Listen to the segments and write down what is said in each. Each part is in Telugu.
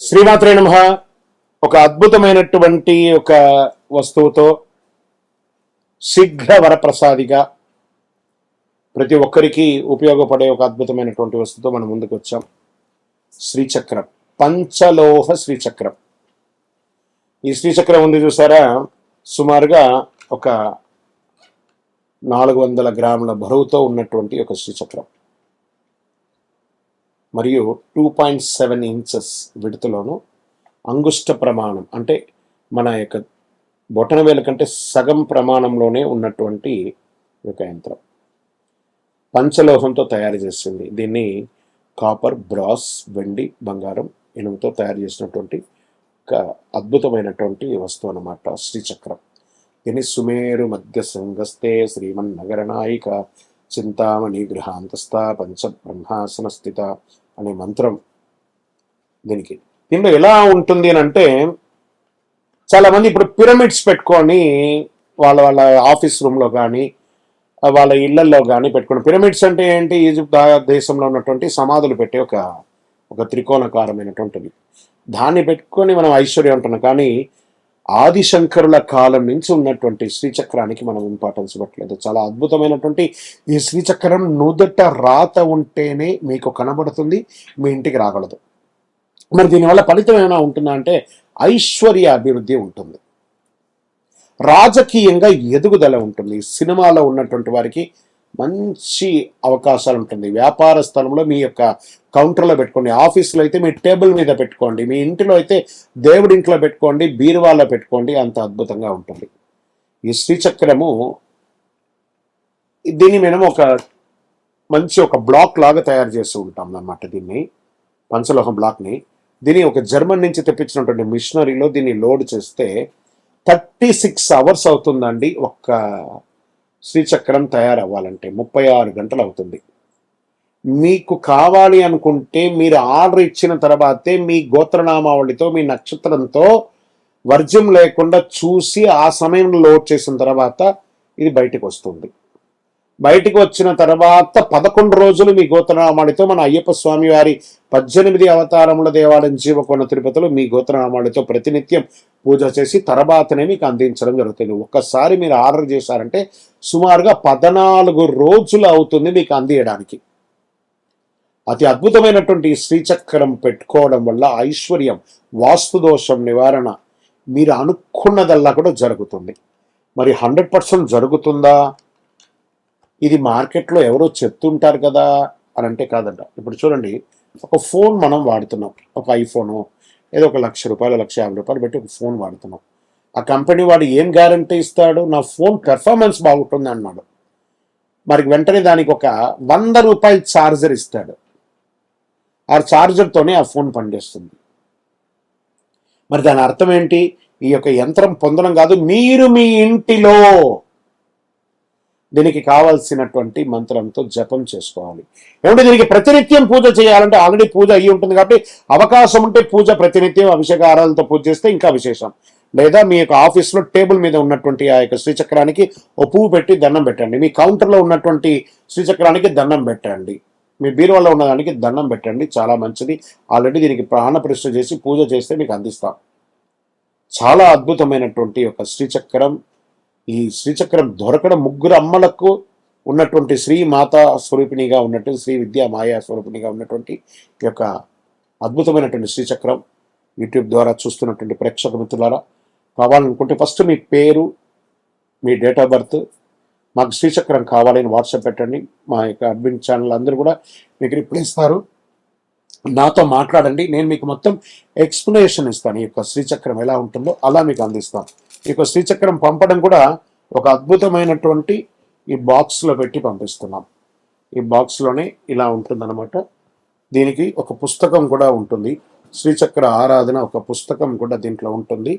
శ్రీమాత్రే నమః. ఒక అద్భుతమైనటువంటి ఒక వస్తువుతో శీఘ్ర వరప్రసాదిగా ప్రతి ఒక్కరికి ఉపయోగపడే ఒక అద్భుతమైనటువంటి వస్తువుతో మనం ముందుకు వచ్చాం. శ్రీచక్రం, పంచలోహ శ్రీచక్రం. ఈ శ్రీచక్రం ఉంది చూసారా, సుమారుగా ఒక 400 గ్రాముల బరువుతో ఉన్నటువంటి ఒక శ్రీచక్రం మరియు 2.7 ఇంచెస్ విడుతులోను అంగుష్ట ప్రమాణం అంటే మన యొక్క బొటన వేలు కంటే సగం ప్రమాణంలోనే ఉన్నటువంటి ఒక యంత్రం. పంచలోహంతో తయారు చేసింది. దీన్ని కాపర్, బ్రాస్, వెండి, బంగారం, ఇనుముతో తయారు చేసినటువంటి ఒక అద్భుతమైనటువంటి వస్తువు అన్నమాట శ్రీచక్రం. దీన్ని సుమేరు మధ్య సంగస్తే శ్రీమన్నగర నాయిక చింతామణి గృహాంతస్థ పంచ బ్రహ్మాసన స్థిత అనే మంత్రం దీనికి. దీనిలో ఎలా ఉంటుంది అని అంటే, చాలా మంది ఇప్పుడు పిరమిడ్స్ పెట్టుకొని వాళ్ళ వాళ్ళ ఆఫీస్ రూమ్లో కానీ వాళ్ళ ఇళ్లలో కానీ పెట్టుకుని. పిరమిడ్స్ అంటే ఏంటి? ఈజిప్ట్ దేశంలో ఉన్నటువంటి సమాధులు పెట్టే ఒక త్రికోణకారమైనటువంటిది. దాన్ని పెట్టుకొని మనం ఐశ్వర్యం అంటున్నాం. కానీ ఆదిశంకరుల కాలం నుంచి ఉన్నటువంటి శ్రీచక్రానికి మనం ఇంపార్టెన్స్ ఇవ్వట్లేదు. చాలా అద్భుతమైనటువంటి ఈ శ్రీచక్రం నుదుట రాత ఉంటేనే మీకు కనబడుతుంది, మీ ఇంటికి రాగలదు. మరి దీనివల్ల ఫలితం ఏమైనా ఉంటుందా అంటే ఐశ్వర్య అభివృద్ధి ఉంటుంది, రాజకీయంగా ఎదుగుదల ఉంటుంది, సినిమాలో ఉన్నటువంటి వారికి మంచి అవకాశాలు ఉంటుంది, వ్యాపార స్థలంలో మీ యొక్క కౌంటర్లో పెట్టుకోండి, ఆఫీస్లో అయితే మీ టేబుల్ మీద పెట్టుకోండి, మీ ఇంటిలో అయితే దేవుడి ఇంట్లో పెట్టుకోండి, బీరువాలో పెట్టుకోండి, అంత అద్భుతంగా ఉంటుంది ఈ శ్రీచక్రము. దీన్ని మనం మంచి ఒక బ్లాక్ లాగా తయారు చేస్తూ ఉంటాం అన్నమాట. దీన్ని పంచలోహం బ్లాక్ని దీన్ని ఒక జర్మన్ నుంచి తెప్పించినటువంటి మిషనరీలో దీన్ని లోడ్ చేస్తే 36 అవర్స్ అవుతుందండి ఒక్క శ్రీచక్రం తయారవ్వాలంటే. 36 గంటలు అవుతుంది. మీకు కావాలి అనుకుంటే మీరు ఆర్డర్ ఇచ్చిన తర్వాతే మీ గోత్రనామావళితో మీ నక్షత్రంతో వర్జ్యం లేకుండా చూసి ఆ సమయంలో లోడ్ చేసిన తర్వాత ఇది బయటకు వస్తుంది. బయటికి వచ్చిన తర్వాత 11 రోజులు మీ గోత్రనామావళితో మన అయ్యప్ప స్వామి వారి 18 అవతారముల దేవాలయం జీవకోణ తిరుపతిలో మీ గోత్రనామావళితో ప్రతినిత్యం పూజ చేసి తర్వాతనే మీకు అందించడం జరుగుతుంది. ఒక్కసారి మీరు ఆర్డర్ చేశారంటే సుమారుగా 14 రోజులు అవుతుంది మీకు అందియడానికి. అతి అద్భుతమైనటువంటి శ్రీచక్రం పెట్టుకోవడం వల్ల ఐశ్వర్యం, వాస్తు దోషం నివారణ, మీరు అనుకున్నదల్లా కూడా జరుగుతుంది. మరి 100% జరుగుతుందా? ఇది మార్కెట్లో ఎవరో చెప్తుంటారు కదా అని అంటే కాదంట. ఇప్పుడు చూడండి, ఒక ఫోన్ మనం వాడుతున్నాం, ఒక ఐఫోను ఏదో ఒక ₹1,00,000 ₹1,50,000 పెట్టి ఒక ఫోన్ వాడుతున్నాం. ఆ కంపెనీ వాడు ఏం గ్యారంటీ ఇస్తాడు? నా ఫోన్ పెర్ఫార్మెన్స్ బాగుంటుంది అన్నాడు. మరి వెంటనే దానికి ఒక ₹100 ఛార్జర్ ఇస్తాడు. ఆ ఛార్జర్తోనే ఆ ఫోన్ పనిచేస్తుంది. మరి దాని అర్థం ఏంటి? ఈ యొక్క యంత్రం పొందడం కాదు, మీరు మీ ఇంటిలో దీనికి కావాల్సినటువంటి మంత్రంతో జపం చేసుకోవాలి. ఏమంటే దీనికి ప్రతినిత్యం పూజ చేయాలంటే ఆల్రెడీ పూజ అయ్యి ఉంటుంది కాబట్టి అవకాశం ఉంటే పూజ ప్రతినిత్యం అభిషేక ఆరాధనతో పూజ చేస్తే ఇంకా విశేషం. లేదా మీ యొక్క ఆఫీస్లో టేబుల్ మీద ఉన్నటువంటి ఆ యొక్క శ్రీచక్రానికి ఓ పువ్వు పెట్టి దండం పెట్టండి, మీ కౌంటర్లో ఉన్నటువంటి శ్రీచక్రానికి దండం పెట్టండి, మీ బీరువాలో ఉన్నదానికి దండం పెట్టండి. చాలా మంచిది. ఆల్రెడీ దీనికి ప్రాణప్రతిష్ఠ చేసి పూజ చేస్తే మీకు అందిస్తాం. చాలా అద్భుతమైనటువంటి ఒక శ్రీచక్రం. ఈ శ్రీచక్రం దొరకడం 3 అమ్మలకు ఉన్నటువంటి శ్రీ మాతా స్వరూపిణిగా ఉన్నటువంటి శ్రీ విద్యా మాయా స్వరూపిణిగా ఉన్నటువంటి ఈ యొక్క అద్భుతమైనటువంటి శ్రీచక్రం యూట్యూబ్ ద్వారా చూస్తున్నటువంటి ప్రేక్షక మిత్రులారా, కావాలనుకుంటే ఫస్ట్ మీ పేరు, మీ డేట్ ఆఫ్ బర్త్, మాకు శ్రీచక్రం కావాలని వాట్సాప్ పెట్టండి. మా యొక్క అడ్మిన్ ఛానల్ అందరూ కూడా మీకు రిప్లై ఇస్తారు. నాతో మాట్లాడండి, నేను మీకు మొత్తం ఎక్స్ప్లెనేషన్ ఇస్తాను. ఈ యొక్క శ్రీచక్రం ఎలా ఉంటుందో అలా మీకు అందిస్తాను. ఈ యొక్క శ్రీచక్రం పంపడం కూడా ఒక అద్భుతమైనటువంటి ఈ బాక్స్లో పెట్టి పంపిస్తున్నాం. ఈ బాక్స్లోనే ఇలా ఉంటుందన్నమాట. దీనికి ఒక పుస్తకం కూడా ఉంటుంది, శ్రీచక్ర ఆరాధన ఒక పుస్తకం కూడా దీంట్లో ఉంటుంది.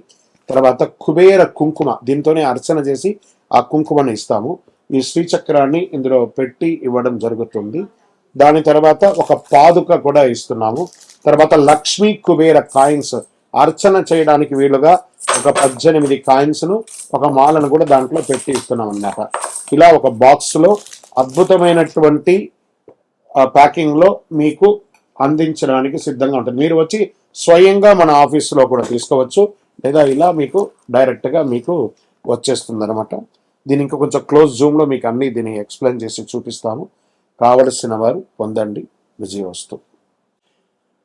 తర్వాత కుబేర కుంకుమ, దీంతోనే అర్చన చేసి ఆ కుంకుమను ఇస్తాము. ఈ శ్రీచక్రాన్ని ఇందులో పెట్టి ఇవ్వడం జరుగుతుంది. దాని తర్వాత ఒక పాదుక కూడా ఇస్తున్నాము. తర్వాత లక్ష్మీ కుబేర కాయిన్స్ అర్చన చేయడానికి వీలుగా ఒక 18 కాయిన్స్ను ఒక మాలను కూడా దాంట్లో పెట్టి ఇస్తున్నాం అన్నమాట. ఇలా ఒక బాక్స్లో అద్భుతమైనటువంటి ప్యాకింగ్లో మీకు అందించడానికి సిద్ధంగా ఉంటుంది. మీరు వచ్చి స్వయంగా మన ఆఫీసులో కూడా తీసుకోవచ్చు, లేదా ఇలా మీకు డైరెక్ట్గా మీకు వచ్చేస్తుంది అనమాట. దీని ఇంకా కొంచెం క్లోజ్ జూమ్లో మీకు అన్ని దీన్ని ఎక్స్ప్లెయిన్ చేసి చూపిస్తాము. కావలసిన వారు పొందండి. విజయవస్తు.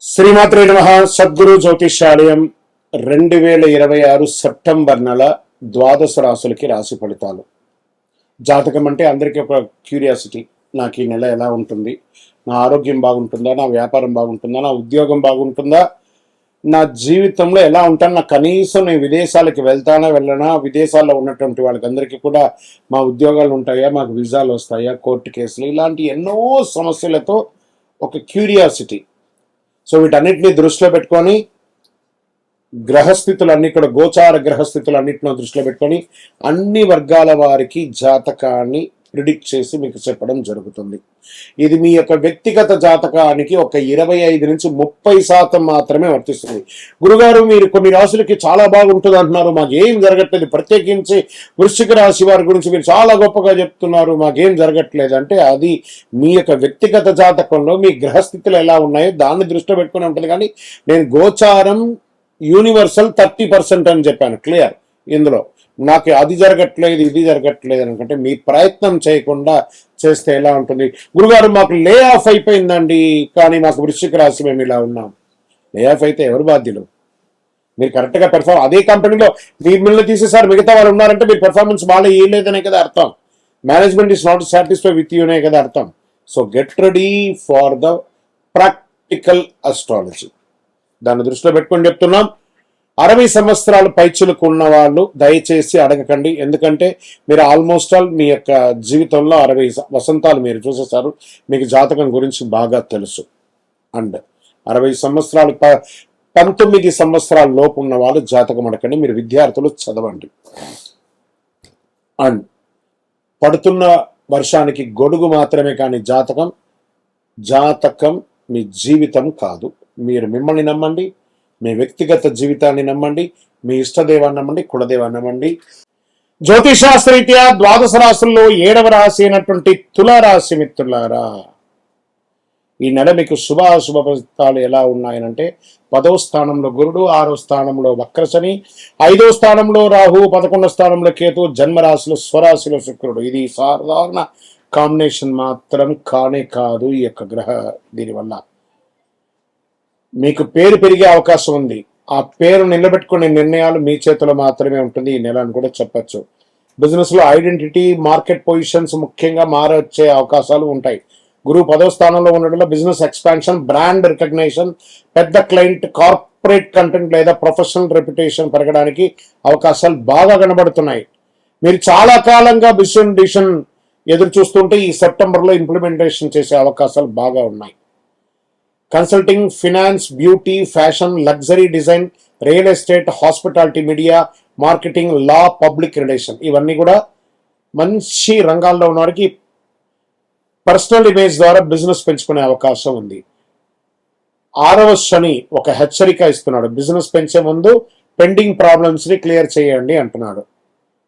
శ్రీమాత్రే నమః. సద్గురు జ్యోతిష్యాలయం 2026 సెప్టెంబర్ నెల ద్వాదశ రాశులకి రాశి ఫలితాలు. జాతకం అంటే అందరికీ ఒక క్యూరియాసిటీ. నాకు ఈ నెల ఎలా ఉంటుంది, నా ఆరోగ్యం బాగుంటుందా, నా వ్యాపారం బాగుంటుందా, నా ఉద్యోగం బాగుంటుందా, నా జీవితంలో ఎలా ఉంటాను, నా కనీసం నేను విదేశాలకు వెళ్తానా వెళ్ళనా, విదేశాల్లో ఉన్నటువంటి వాళ్ళకందరికీ కూడా మా ఉద్యోగాలు ఉంటాయా, మాకు వీసాలు వస్తాయా, కోర్టు కేసులు, ఇలాంటి ఎన్నో సమస్యలతో ఒక క్యూరియాసిటీ. సో వీటన్నిటిని దృష్టిలో పెట్టుకొని గ్రహస్థితులన్నీ కూడా గోచార గ్రహస్థితులన్నింటిలో దృష్టిలో పెట్టుకొని అన్ని వర్గాల వారికి జాతకాన్ని ప్రిడిక్ట్ చేసి మీకు చెప్పడం జరుగుతుంది. ఇది మీ యొక్క వ్యక్తిగత జాతకానికి ఒక 25 నుంచి 30% మాత్రమే వర్తిస్తుంది. గురుగారు, మీరు కొన్ని రాశులకి చాలా బాగుంటుంది అంటున్నారు, మాకేం జరగట్లేదు, ప్రత్యేకించి వృశ్చిక రాశి వారి గురించి మీరు చాలా గొప్పగా చెప్తున్నారు, మాకేం జరగట్లేదు అంటే అది మీ యొక్క వ్యక్తిగత జాతకంలో మీ గ్రహస్థితులు ఎలా ఉన్నాయో దాన్ని దృష్టిలో పెట్టుకుని ఉంటుంది. కానీ నేను గోచారం యూనివర్సల్ 30% అని చెప్పాను, క్లియర్. ఇందులో నాకు అది జరగట్లేదు ఇది జరగట్లేదు అనుకుంటే మీ ప్రయత్నం చేయకుండా చేస్తే ఎలా ఉంటుంది? గురుగారు, మాకు లే ఆఫ్ అయిపోయిందండి, కానీ మాకు వృశ్చిక రాశి మేము ఇలా ఉన్నాం. లే ఆఫ్ అయితే ఎవరు బాధ్యులు? మీరు కరెక్ట్గా అదే కంపెనీలో మిమ్మల్ని తీసేసారు, మిగతా వాళ్ళు ఉన్నారంటే మీరు పెర్ఫార్మెన్స్ బాగా ఇవ్వలేదనే కదా అర్థం. Management is not satisfy with యూనే కదా అర్థం. So get ready for the practical astrology. దాన్ని దృష్టిలో పెట్టుకొని చెప్తున్నాం. 60 సంవత్సరాలు పైచులకు ఉన్న వాళ్ళు దయచేసి అడగకండి, ఎందుకంటే మీరు ఆల్మోస్ట్ ఆల్ మీ యొక్క జీవితంలో 60 వసంతాలు మీరు చూసేసారు, మీకు జాతకం గురించి బాగా తెలుసు. అండ్ 60 సంవత్సరాలు 19 సంవత్సరాల లోపు ఉన్న వాళ్ళు జాతకం అడగండి, మీరు విద్యార్థులు చదవండి. అండ్ పడుతున్న వర్షానికి గొడుగు మాత్రమే, కానీ జాతకం మీ జీవితం కాదు. మీరు మిమ్మల్ని నమ్మండి, మీ వ్యక్తిగత జీవితాన్ని నమ్మండి, మీ ఇష్టదేవాన్ని నమ్మండి, కులదేవాన్ని నమ్మండి. జ్యోతిషాస్త్రరీత్యా ద్వాదశ రాశుల్లో 7వ రాశి అయినటువంటి తులారాశి మిత్రులారా, ఈ నెల మీకు శుభాశుభ ఫలితాలు ఎలా ఉన్నాయనంటే 10వ స్థానంలో గురుడు, 6వ స్థానంలో వక్రశని, 5వ స్థానంలో రాహు, 11వ స్థానంలో కేతు, జన్మరాశిలో స్వరాశిలో శుక్రుడు. ఇది సాధారణ కాంబినేషన్ మాత్రం కానే కాదు. ఈ యొక్క గ్రహ దీనివల్ల మీకు పేరు పెరిగే అవకాశం ఉంది. ఆ పేరు నిలబెట్టుకునే నిర్ణయాలు మీ చేతిలో మాత్రమే ఉంటుంది ఈ నెల అని కూడా చెప్పచ్చు. బిజినెస్ లో ఐడెంటిటీ, మార్కెట్ పొజిషన్స్ ముఖ్యంగా మారొచ్చే అవకాశాలు ఉంటాయి. గురువు 10వ స్థానంలో ఉండడంలో బిజినెస్ ఎక్స్పాన్షన్, బ్రాండ్ రికగ్నేషన్, పెద్ద క్లయింట్, కార్పొరేట్ కంటెంట్ లేదా ప్రొఫెషనల్ రెప్యుటేషన్ పెరగడానికి అవకాశాలు బాగా కనబడుతున్నాయి. మీరు చాలా కాలంగా డిసిషన్ ఎదురు చూస్తుంటే ఈ సెప్టెంబర్లో ఇంప్లిమెంటేషన్ చేసే అవకాశాలు బాగా ఉన్నాయి. Consulting, finance, beauty, fashion, luxury design, real estate, hospitality, media, marketing, law, public relation, ఇవన్నీ కూడా మంచి రంగాల్లో ఉన్న వారికి పర్సనల్ ఇమేజ్ ద్వారా బిజినెస్ పెంచుకునే అవకాశం ఉంది. 6వ శని ఒక హెచ్చరిక ఇస్తున్నాడు, బిజినెస్ పెంచే ముందు పెండింగ్ ప్రాబ్లమ్స్ ని క్లియర్ చేయండి అంటున్నాడు.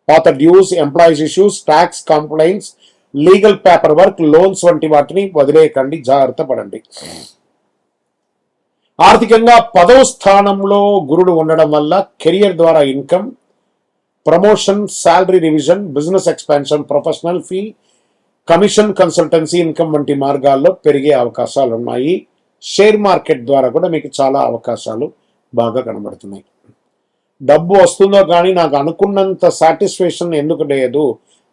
పాత dues, employees issues, tax complaints, legal paper work, loans వంటి వాటిని వదిలేయకండి, జాగ్రత్త పడండి. ఆర్థికంగా 10వ స్థానంలో గురుడు ఉండడం వల్ల కెరియర్ ద్వారా income, promotion, salary revision, business expansion, professional fee, commission, consultancy income వంటి మార్గాల్లో పెరిగే అవకాశాలు ఉన్నాయి. షేర్ మార్కెట్ ద్వారా కూడా మీకు చాలా అవకాశాలు బాగా కనబడుతున్నాయి. డబ్బు వస్తుందో కానీ నాకు అనుకున్నంత సాటిస్ఫాక్షన్ ఎందుకు లేదు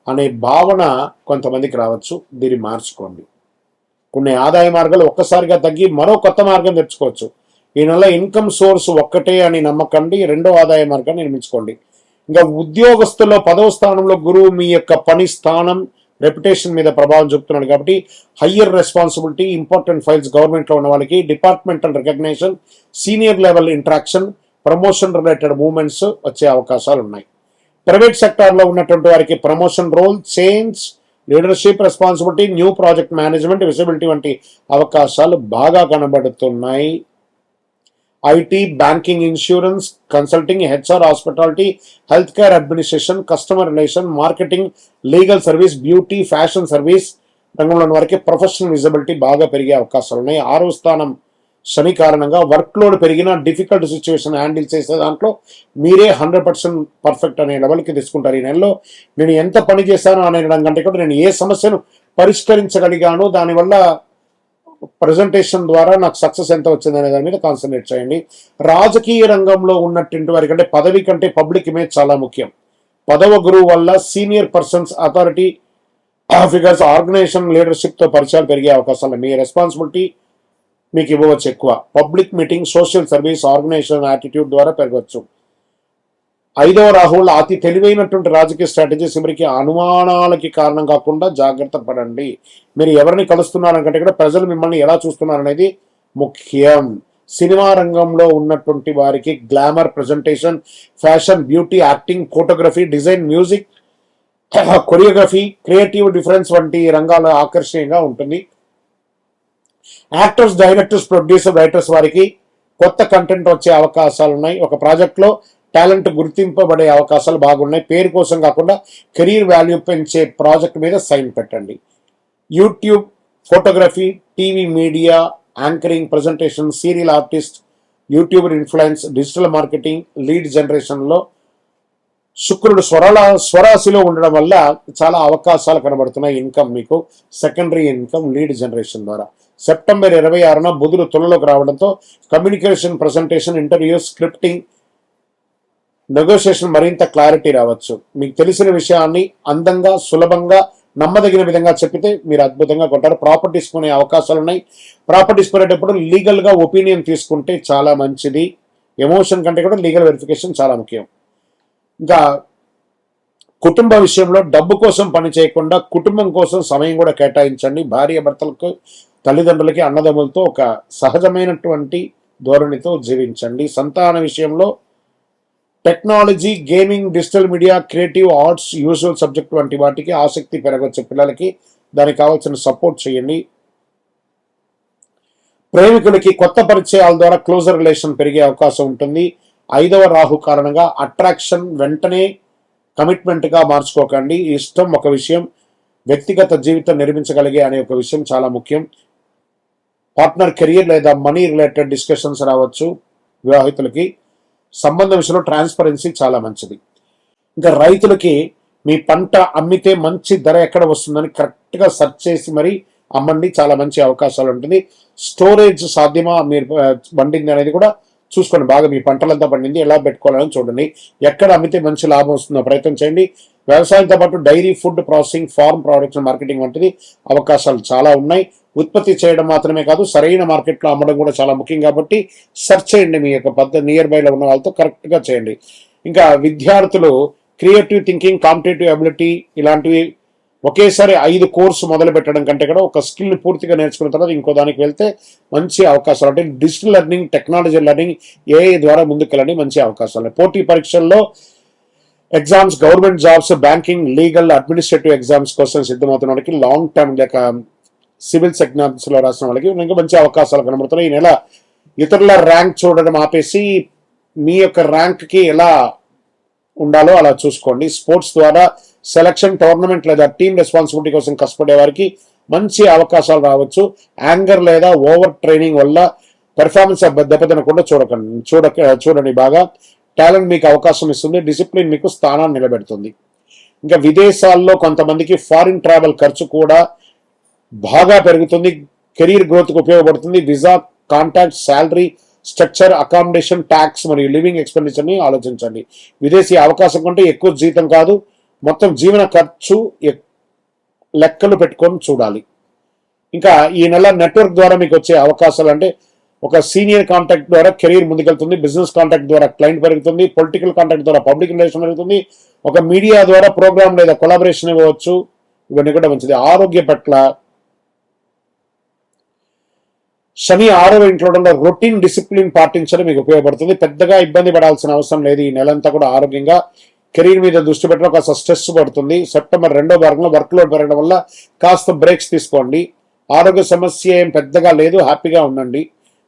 అనే భావన కొంతమందికి రావచ్చు. దీన్ని మార్చుకోండి. కొన్ని ఆదాయ మార్గాలు ఒక్కసారిగా తగ్గి మరో కొత్త మార్గం తెచ్చుకోవచ్చు. ఈ నెల ఇన్కమ్ సోర్స్ ఒక్కటే అని నమ్మకండి, రెండో ఆదాయ మార్గాన్ని నిర్మించుకోండి. ఇంకా ఉద్యోగస్తుల్లో 10వ స్థానంలో గురువు మీ యొక్క పని స్థానం, రెప్యుటేషన్ మీద ప్రభావం చూపుతున్నాడు కాబట్టి హయ్యర్ రెస్పాన్సిబిలిటీ, ఇంపార్టెంట్ ఫైల్స్ గవర్నమెంట్లో ఉన్న వాళ్ళకి, departmental recognition, senior level interaction, promotion related movements వచ్చే అవకాశాలు ఉన్నాయి. ప్రైవేట్ సెక్టార్లో ఉన్నటువంటి వారికి promotion, role change, leadership, responsibility, new project management, visibility వంటి అవకాశాలు బాగా కనబడుతున్నాయి. IT, banking, insurance, consulting, HR, hospitality, health care administration, customer relation, marketing, legal service, beauty, fashion service రంగంలో ఉన్న వారికి ప్రొఫెషనల్ విజిబిలిటీ బాగా పెరిగే అవకాశాలు ఉన్నాయి. 6వ స్థానం శని కారణంగా వర్క్ లోడ్ పెరిగిన డిఫికల్ట్ సిచ్యువేషన్ హ్యాండిల్ చేసే దాంట్లో మీరే 100% పర్ఫెక్ట్ అనే లెవెల్కి తీసుకుంటారు. ఈ నెలలో నేను ఎంత పని చేశాను అనడం కంటే కూడా నేను ఏ సమస్యను పరిష్కరించగలిగాను, దానివల్ల ప్రజెంటేషన్ ద్వారా నాకు సక్సెస్ ఎంత వచ్చింది అనే దాని మీద కాన్సన్ట్రేట్ చేయండి. రాజకీయ రంగంలో ఉన్నటువంటి వారికి అంటే పదవి కంటే పబ్లిక్ ఇమేజ్ చాలా ముఖ్యం. పదవ గురువు వల్ల senior persons, authority figures, organization లీడర్షిప్తో పరిచయాలు పెరిగే అవకాశాలు. మీ రెస్పాన్సిబిలిటీ మీకు ఇవ్వవచ్చు ఎక్కువ. Public meeting, social service, organization attitude ద్వారా పెరగవచ్చు. 5వ రాహువుల అతి తెలివైనటువంటి రాజకీయ స్ట్రాటజీస్ ఎవరికి అనుమానాలకి కారణం కాకుండా జాగ్రత్త పడండి. మీరు ఎవరిని కలుస్తున్నారనుకంటే కూడా ప్రజలు మిమ్మల్ని ఎలా చూస్తున్నారనేది ముఖ్యం. సినిమా రంగంలో ఉన్నటువంటి వారికి glamour, presentation, fashion, beauty, acting, photography, design, music, choreography, creative difference వంటి రంగాలు ఆకర్షణీయంగా ఉంటుంది. యాక్టర్స్, డైరెక్టర్స్, ప్రొడ్యూసర్, రైటర్స్ వారికి కొత్త కంటెంట్ వచ్చే అవకాశాలు ఉన్నాయి. ఒక ప్రాజెక్ట్లో టాలెంట్ గుర్తింపబడే అవకాశాలు బాగున్నాయి. పేరు కోసం కాకుండా కెరీర్ వాల్యూ పెంచే ప్రాజెక్ట్ మీద సైన్ పెట్టండి. YouTube, photography, TV, media, anchoring, presentation, serial artist, YouTuber influence, digital marketing, lead జనరేషన్లో శుక్రుడు స్వరాశిలో ఉండడం వల్ల చాలా అవకాశాలు కనబడుతున్నాయి. ఇన్కమ్ మీకు సెకండరీ ఇన్కమ్ లీడ్ జనరేషన్ ద్వారా. సెప్టెంబర్ 26న బుధుడు తులలోకి రావడంతో communication, presentation, interview, scripting, negotiation మరింత క్లారిటీ రావచ్చు. మీకు తెలిసిన విషయాన్ని అందంగా, సులభంగా, నమ్మదగిన విధంగా చెప్పితే మీరు అద్భుతంగా కొంటారు. ప్రాపర్టీస్ కొనే అవకాశాలు ఉన్నాయి. ప్రాపర్టీస్ కొనేటప్పుడు లీగల్గా ఒపీనియన్ తీసుకుంటే చాలా మంచిది. ఎమోషన్ కంటే కూడా లీగల్ వెరిఫికేషన్ చాలా ముఖ్యం. ఇంకా కుటుంబ విషయంలో డబ్బు కోసం పని చేయకుండా కుటుంబం కోసం సమయం కూడా కేటాయించండి. భార్య భర్తలకు, తల్లిదండ్రులకి, అన్నదమ్ములతో ఒక సహజమైనటువంటి ధోరణితో జీవించండి. సంతాన విషయంలో technology, gaming, digital media, creative arts, usual subject వంటి వాటికి ఆసక్తి పెరగవచ్చు. పిల్లలకి దానికి కావాల్సిన సపోర్ట్ చేయండి. ప్రేమికులకి కొత్త పరిచయాల ద్వారా క్లోజర్ రిలేషన్ పెరిగే అవకాశం ఉంటుంది. 5వ రాహు కారణంగా అట్రాక్షన్ వెంటనే కమిట్మెంట్గా మార్చుకోకండి. ఇష్టం ఒక విషయం, వ్యక్తిగత జీవితం నిర్మించగలిగే అనే ఒక విషయం చాలా ముఖ్యం. పార్ట్నర్, కెరియర్ లేదా మనీ రిలేటెడ్ డిస్కషన్స్ రావచ్చు. వివాహితులకి సంబంధం విషయంలో ట్రాన్స్పరెన్సీ చాలా మంచిది. ఇంకా రైతులకి మీ పంట అమ్మితే మంచి ధర ఎక్కడ వస్తుందని కరెక్ట్గా సెర్చ్ చేసి మరి అమ్మండి, చాలా మంచి అవకాశాలు ఉంటుంది. స్టోరేజ్ సాధ్యమా, మీరు పండింది అనేది కూడా చూసుకోండి. బాగా మీ పంటలంతా పండింది ఎలా పెట్టుకోవాలని చూడండి. ఎక్కడ అమ్మితే మంచి లాభం వస్తుందో ప్రయత్నం చేయండి. వ్యవసాయంతో పాటు dairy, food processing, farm products marketing వంటిది అవకాశాలు చాలా ఉన్నాయి. ఉత్పత్తి చేయడం మాత్రమే కాదు, సరైన మార్కెట్లో అమ్మడం కూడా చాలా ముఖ్యం. కాబట్టి సెర్చ్ చేయండి, మీ యొక్క పద్ధతి నియర్ బైలో ఉన్న వాళ్ళతో కరెక్ట్గా చేయండి. ఇంకా విద్యార్థులు క్రియేటివ్ థింకింగ్, కాంపిటేటివ్ అబిలిటీ ఇలాంటివి ఒకేసారి 5 కోర్సు మొదలు పెట్టడం కంటే కూడా ఒక స్కిల్ని పూర్తిగా నేర్చుకున్న తర్వాత ఇంకో దానికి వెళ్తే మంచి అవకాశాలు. అంటే digital learning, technology learning, AI ద్వారా ముందుకెళ్ళండి, మంచి అవకాశాలు. పోటీ పరీక్షల్లో exams, government jobs, banking, legal, administrative exams కోసం సిద్ధమవుతున్న వాళ్ళకి, లాంగ్ టర్మ్ లేక సివిల్స్ ఎగ్జామ్స్లో రాసిన వాళ్ళకి ఇంకా మంచి అవకాశాలు కనబడుతున్నాయి. ఈ నెల ఇతరుల ర్యాంక్ చూడడం ఆపేసి మీ యొక్క ర్యాంక్కి ఎలా ఉండాలో అలా చూసుకోండి. స్పోర్ట్స్ ద్వారా సెలక్షన్, టోర్నమెంట్ లేదా టీమ్ రెస్పాన్సిబిలిటీ కోసం కష్టపడే వారికి మంచి అవకాశాలు రావచ్చు. యాంగర్ లేదా ఓవర్ ట్రైనింగ్ వల్ల పెర్ఫార్మెన్స్ దెబ్బతినకుండా చూడండి. బాగా టాలెంట్ మీకు అవకాశం ఇస్తుంది. డిసిప్లిన్ మీకు స్థానాన్ని నిలబెడుతుంది. ఇంకా విదేశాల్లో కొంతమందికి ఫారిన్ ట్రావెల్ ఖర్చు కూడా బాగా పెరుగుతుంది. కెరీర్ గ్రోత్కి ఉపయోగపడుతుంది. Visa, contact, salary structure, accommodation, tax మరియు లివింగ్ ఎక్స్పెండిచర్ని ఆలోచించండి. విదేశీ అవకాశం కంటే ఎక్కువ జీతం కాదు, మొత్తం జీవన ఖర్చు లెక్కలు పెట్టుకొని చూడాలి. ఇంకా ఈ నెల నెట్వర్క్ ద్వారా మీకు వచ్చే అవకాశాలు అంటే ఒక సీనియర్ కాంటాక్ట్ ద్వారా కెరీర్ ముందుకెళ్తుంది. బిజినెస్ కాంటాక్ట్ ద్వారా క్లయింట్ పెరుగుతుంది. పొలిటికల్ కాంటాక్ట్ ద్వారా పబ్లిక్ రిలేషన్ పెరుగుతుంది. ఒక మీడియా ద్వారా ప్రోగ్రామ్ లేదా కొలాబరేషన్ ఇవ్వచ్చు. ఇవన్నీ కూడా మంచిది. ఆరోగ్య పట్ల శని 6వ ఇంట్లో రొటీన్ డిసిప్లిన్ పాటించడం మీకు ఉపయోగపడుతుంది. పెద్దగా ఇబ్బంది పడాల్సిన అవసరం లేదు. ఈ నెలంతా కూడా ఆరోగ్యంగా కెరీర్ మీద దృష్టి పెట్టడం కాస్త స్ట్రెస్ పడుతుంది. సెప్టెంబర్ 2వ వారంలో వర్క్ లోడ్ పెరగడం వల్ల కాస్త బ్రేక్స్ తీసుకోండి. ఆరోగ్య సమస్య ఏం పెద్దగా లేదు, హ్యాపీగా ఉండండి.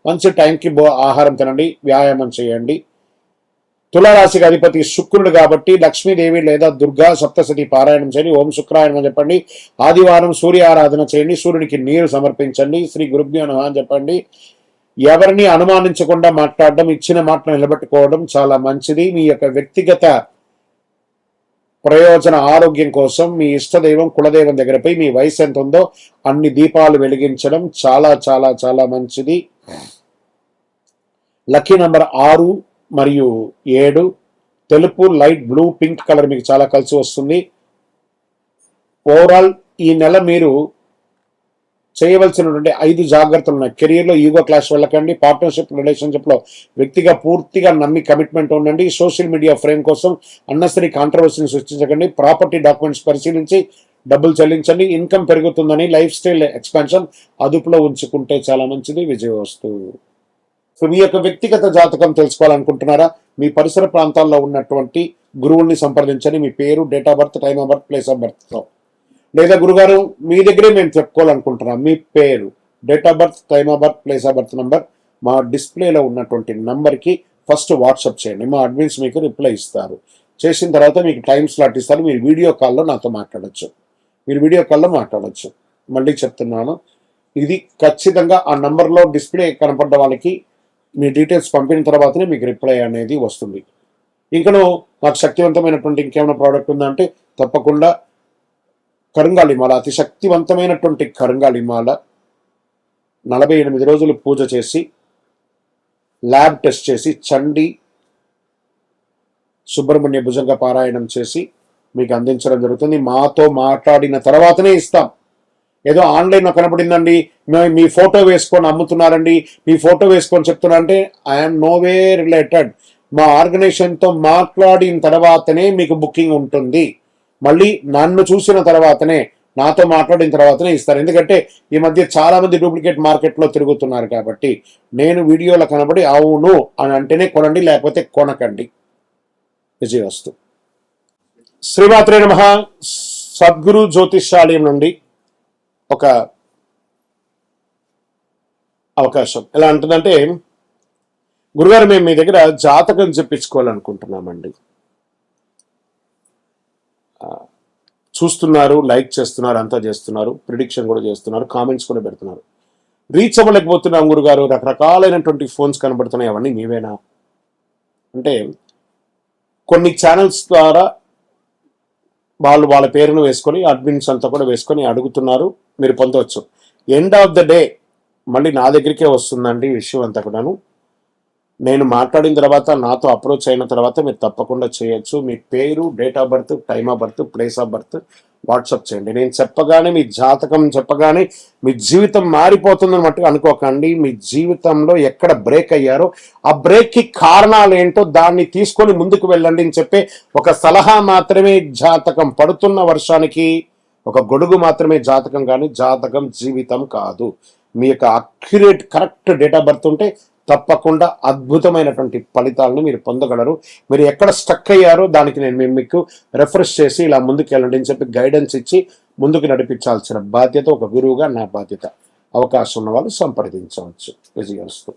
మంచి టైంకి ఆహారం తినండి, వ్యాయామం చేయండి. తులారాశికి అధిపతి శుక్రుడు కాబట్టి లక్ష్మీదేవి లేదా దుర్గా సప్తశతి పారాయణం చేయండి. ఓం శుక్రాయణం అని చెప్పండి. ఆదివారం సూర్య ఆరాధన చేయండి. సూర్యుడికి నీరు సమర్పించండి. శ్రీ గురుభ్యో నమః అని చెప్పండి. ఎవరిని అనుమానించకుండా మాట్లాడడం, ఇచ్చిన మాటను నిలబెట్టుకోవడం చాలా మంచిది. మీ యొక్క వ్యక్తిగత ప్రయోజన ఆరోగ్యం కోసం మీ ఇష్టదైవం కులదైవం దగ్గరపై మీ వయసు ఎంత ఉందో అన్ని దీపాలు వెలిగించడం చాలా చాలా చాలా మంచిది. లక్కీ నంబర్ 6 మరియు 7. తెలుపు, లైట్ బ్లూ, పింక్ కలర్ మీకు చాలా కలిసి వస్తుంది. ఓవరాల్ ఈ నెల మీరు చేయవలసినటువంటి 5 జాగ్రత్తలు ఉన్నాయి. కెరీర్లో ఈగో క్లాష్ వెళ్ళకండి. పార్ట్నర్షిప్ రిలేషన్షిప్లో వ్యక్తిగా పూర్తిగా నమ్మి కమిట్మెంట్ ఉండండి. సోషల్ మీడియా ఫ్రేమ్ కోసం అన్నెసరీ కాంట్రవర్సీని సృష్టించకండి. ప్రాపర్టీ డాక్యుమెంట్స్ పరిశీలించి డబ్బులు చెల్లించండి. ఇన్కమ్ పెరుగుతుందని లైఫ్ స్టైల్ ఎక్స్పాన్షన్ అదుపులో ఉంచుకుంటే చాలా మంచిది. విజయవస్తు. సో మీ యొక్క వ్యక్తిగత జాతకం తెలుసుకోవాలనుకుంటున్నారా? మీ పరిసర ప్రాంతాల్లో ఉన్నటువంటి గురువుల్ని సంప్రదించండి. మీ పేరు, date of birth, time of birth, place of బర్త్తో. లేదా గురుగారు మీ దగ్గరే మేము చెప్పుకోవాలనుకుంటున్నాం, మీ పేరు, date of birth, time of birth, place of birth number మా డిస్ప్లేలో ఉన్నటువంటి నంబర్కి ఫస్ట్ వాట్సాప్ చేయండి. మా అడ్మిన్స్ మీకు రిప్లై ఇస్తారు. చేసిన తర్వాత మీకు టైం స్లాట్ ఇస్తారు. మీరు వీడియో కాల్లో నాతో మాట్లాడచ్చు. మళ్ళీ చెప్తున్నాను, ఇది ఖచ్చితంగా ఆ నంబర్లో డిస్ప్లే కనపడ్డ వాళ్ళకి మీ డీటెయిల్స్ పంపిన తర్వాతనే మీకు రిప్లై అనేది వస్తుంది. ఇంకను నాకు శక్తివంతమైనటువంటి ఇంకేమైనా ప్రోడక్ట్ ఉందంటే తప్పకుండా కరుంగాళిమాల, అతి శక్తివంతమైనటువంటి కరుంగాళిమాల 48 రోజులు పూజ చేసి ల్యాబ్ టెస్ట్ చేసి చండి సుబ్రహ్మణ్య భుజంగ పారాయణం చేసి మీకు అందించడం జరుగుతుంది. మాతో మాట్లాడిన తర్వాతనే ఇస్తాం. ఏదో ఆన్లైన్లో కనపడిందండి, మీ ఫోటో వేసుకొని అమ్ముతున్నారండి, మీ ఫోటో వేసుకొని చెప్తున్నారంటే ఐఎమ్ నోవే రిలేటెడ్. మా ఆర్గనైజేషన్తో మాట్లాడిన తర్వాతనే మీకు బుకింగ్ ఉంటుంది. మళ్ళీ నన్ను చూసిన తర్వాతనే, నాతో మాట్లాడిన తర్వాతనే ఇస్తారు. ఎందుకంటే ఈ మధ్య చాలా మంది డూప్లికేట్ మార్కెట్లో తిరుగుతున్నారు కాబట్టి నేను వీడియోలో కనబడి అవును అని అంటేనే కొనండి, లేకపోతే కొనకండి. విజయవస్తు. శ్రీమాత్రే నమః. సద్గురు జ్యోతిష్యాలయం నుండి ఒక అవకాశం ఎలా ఉంటుందంటే, గురుగారు మేము మీ దగ్గర జాతకం చెప్పించుకోవాలనుకుంటున్నామండి. చూస్తున్నారు, లైక్ చేస్తున్నారు, అంతా చేస్తున్నారు, ప్రిడిక్షన్ కూడా చేస్తున్నారు, కామెంట్స్ కూడా పెడుతున్నారు. రీచ్ అవ్వలేకపోతున్నాం గురుగారు, రకరకాలైనటువంటి ఫోన్స్ కనబడుతున్నాయి, అవన్నీ మీవేనా అంటే, కొన్ని ఛానల్స్ ద్వారా వాళ్ళు వాళ్ళ పేరును వేసుకొని అడ్మిన్స్ అంతా కూడా వేసుకొని అడుగుతున్నారు, మీరు పొందవచ్చు. ఎండ్ ఆఫ్ ద డే మళ్ళీ నా దగ్గరికే వస్తుందండి విషయం అంతా కూడాను. నేను మాట్లాడిన తర్వాత, నాతో అప్రోచ్ అయిన తర్వాత మీరు తప్పకుండా చేయొచ్చు. మీ పేరు, date of birth, time of birth, place of birth WhatsApp చేయండి. నేను చెప్పగానే, మీ జాతకం చెప్పగానే మీ జీవితం మారిపోతుందని మట్టుగా అనుకోకండి. మీ జీవితంలో ఎక్కడ బ్రేక్ అయ్యారో ఆ బ్రేక్కి కారణాలు ఏంటో దాన్ని తీసుకొని ముందుకు వెళ్ళండి అని చెప్పే ఒక సలహా మాత్రమే జాతకం. పడుతున్న వర్షానికి ఒక గొడుగు మాత్రమే జాతకం, కానీ జాతకం జీవితం కాదు. మీ యొక్క accurate correct date of birth ఉంటే తప్పకుండా అద్భుతమైనటువంటి ఫలితాలను మీరు పొందగలరు. మీరు ఎక్కడ స్టక్ అయ్యారో దానికి నేను మీకు రెఫరెన్స్ చేసి ఇలా ముందుకు వెళ్ళండి అని చెప్పి గైడెన్స్ ఇచ్చి ముందుకు నడిపించాల్సిన బాధ్యత ఒక గురువుగా నా బాధ్యత. అవకాశం ఉన్న వాళ్ళు సంప్రదించవచ్చు. విజయవస్తు.